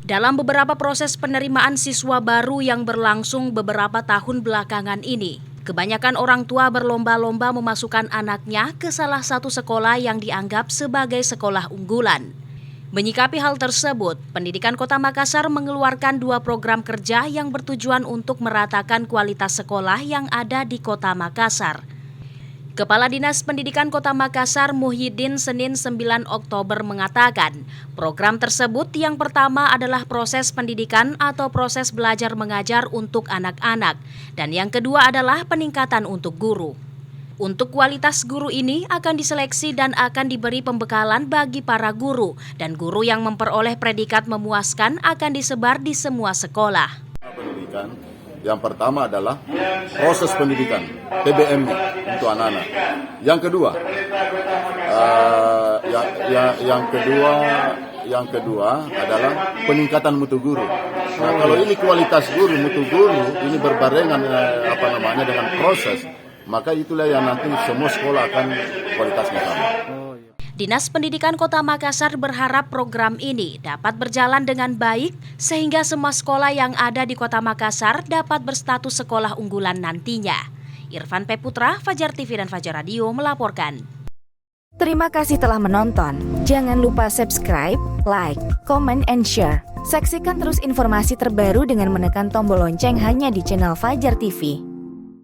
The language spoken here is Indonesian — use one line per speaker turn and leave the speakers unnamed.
Dalam beberapa proses penerimaan siswa baru yang berlangsung beberapa tahun belakangan ini, kebanyakan orang tua berlomba-lomba memasukkan anaknya ke salah satu sekolah yang dianggap sebagai sekolah unggulan. Menyikapi hal tersebut, Pendidikan Kota Makassar mengeluarkan 2 program kerja yang bertujuan untuk meratakan kualitas sekolah yang ada di Kota Makassar. Kepala Dinas Pendidikan Kota Makassar Muhyiddin Senin 9 Oktober mengatakan, program tersebut yang pertama adalah proses pendidikan atau proses belajar mengajar untuk anak-anak, dan yang kedua adalah peningkatan untuk guru. Untuk kualitas guru ini akan diseleksi dan akan diberi pembekalan bagi para guru, dan guru yang memperoleh predikat memuaskan akan disebar di semua sekolah.
Pendidikan yang pertama adalah proses pendidikan PBM untuk anak-anak. Yang kedua, yang kedua adalah peningkatan mutu guru. Nah, kalau ini kualitas guru, mutu guru ini berbarengan dengan proses, maka itulah yang nanti semua sekolah akan kualitasnya sama.
Dinas Pendidikan Kota Makassar berharap program ini dapat berjalan dengan baik sehingga semua sekolah yang ada di Kota Makassar dapat berstatus sekolah unggulan nantinya. Irfan P. Putra, Fajar TV dan Fajar Radio melaporkan.
Terima kasih telah menonton. Jangan lupa subscribe, like, comment, and share. Saksikan terus informasi terbaru dengan menekan tombol lonceng hanya di channel Fajar TV.